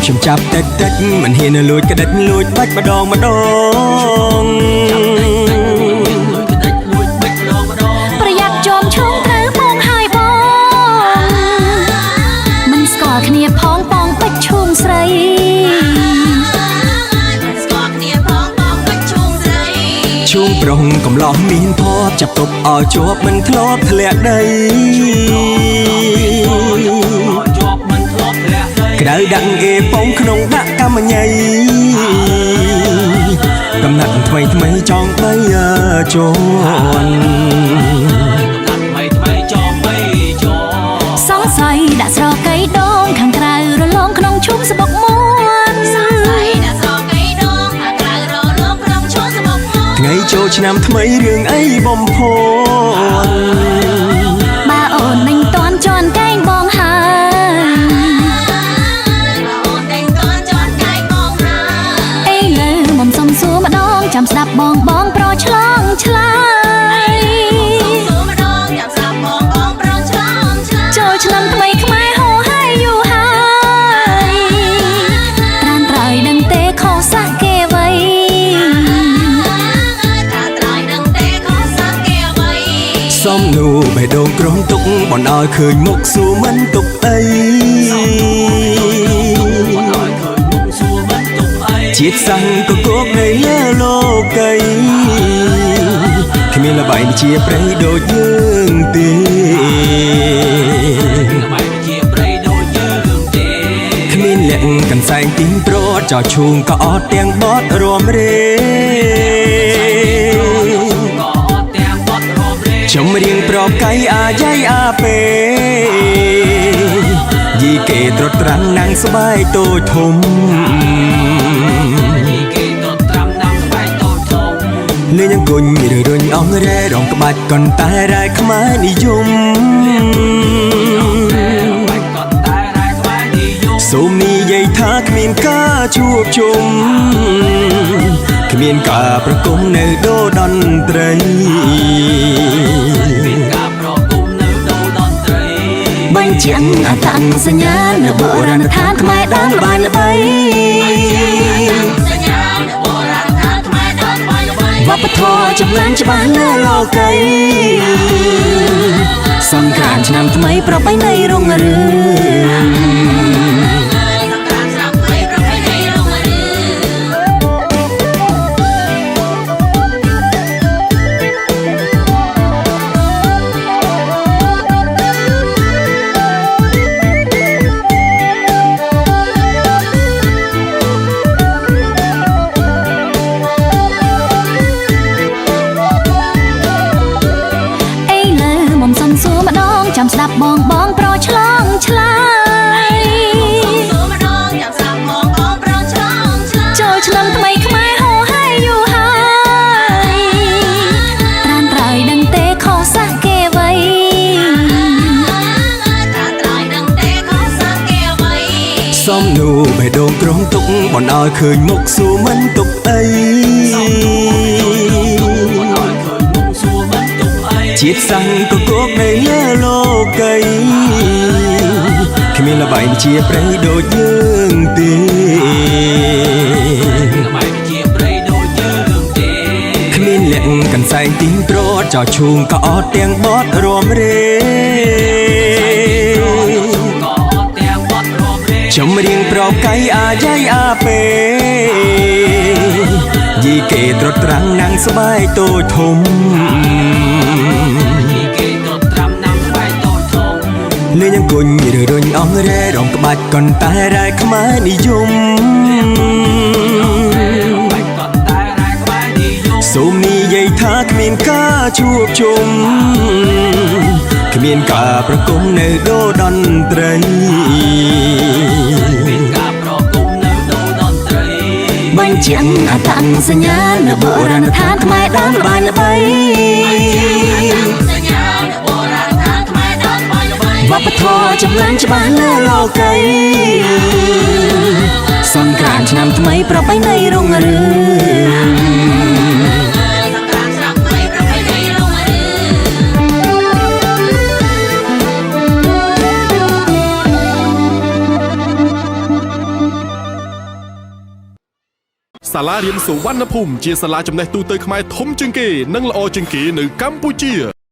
ខ្ញុំចាប់តិចមិនហ៊ានលួចក្តិចលួចបាច់ម្ដងប្រយ័ត្នចោមឈងត្រូវបងហើយបងមិនស្គាល់គ្នាផងបងបាច់ឈូងស្រីឈូងប្រុងកំឡោះមានភ័ព្វចាប់ទប់ឲ្យជាប់មិនធ្លាប់ធ្លាក់ដីក្តៅដាក់អេប៉ុងក្នុងដាក់កម្មញ្ញៃកំណត់ថ្មីចង់បីជន់សង្ស័យដាក់ស្រកៃដងខាងក្រៅរលងក្នុងឈុំសបុកមួនថ្ងៃចូលឆ្នាំថ្មីរឿងអីបំផុតបើអូននឹងតន់ជន់កែងបងហើយអីលើមុំសុំសួរម្ដងចាំស្ដាប់បងប្រឆ្លងឆ្លើយចូលឆ្នាំថ្មីខ្មែរហូរហើយយូរហើយត្រានត្រៃដឹងទេខុសសាក់គេໄວសំនូបេះដូងក្រុងទុកបណ្ដោយឃើញមុខសួរមិនទុកអីជាតិសាំងក៏គប់នៅលើលោកីគ្មានល្បែងជាប្រៃដូចយើងទេគ្មានលក្ខកន្សែងទីងប្រត់ចោឈូងក៏អត់ទាំងបត់រំរេចំរៀងប្រកៃអាយ៉ៃអាពេយីគេត្រុតត្រាំណាំងស្បែកតូចធំលេងអង្គុញរុញអងរ៉ែរងក្បាច់កន្តែរ៉ែខ្មែរនិយមសូមនិយាយថាគ្មានការជួបជុំគ្មានការប្រគំនៅដូតន្ត្រីបញ្ជាក់អត្តសញ្ញាណនៅបុរាណដ្ឋានខ្មែរដើមល្បាយល្បីវប្បធម៌ចម្លងច្បាស់លើលោកីសង្គ្រាមឆ្នាំថ្មីប្រពៃណីរុងរឿងចាំស្ដាប់បងប្រឆ្លងឆ្លើយចូលឆ្នាំថ្មីខ្មែរហូរហើយយូរហើយត្រានត្រៃដឹងទេខុសសាក់គេໄວសំនូបេះដូងក្រុងទុកបណ្ដោយឃើញមុខសួរមិនទុកអីជាតិសាំងក៏គប់នៅលើលោកីគ្មានល្បែងជាប្រៃដូចយើងទេគ្មានលក្ខកន្សែងទីងប្រត់ចោឈូងក៏អត់ទាំងបត់រំរេចំរៀងប្រកៃអាយ៉ៃអាពេយីគេត្រុតត្រាំណាំងស្បែកតូចធំលេងអង្គុញរុញអងរ៉ែរងក្បាច់កន្តែរ៉ែខ្មែរនិយមសូមនិយាយថាគ្មានការជួបជុំគ្មានការប្រគំនៅដូតន្ត្រីបញ្ជាក់អត្តសញ្ញាណនៅបុរាណដ្ឋានខ្មែរដើមល្បាយល្បីវប្បធម៌ចម្លងច្បាស់លើលោកីសង្គ្រាមឆ្នាំថ្មីប្រពៃណីរុងរឿង សាលារៀនសុវណ្ណភូមិជាសាលាចំណេះទូទៅខ្មែរធំជាងគេនិងល្អជាងគេនៅកម្ពុជា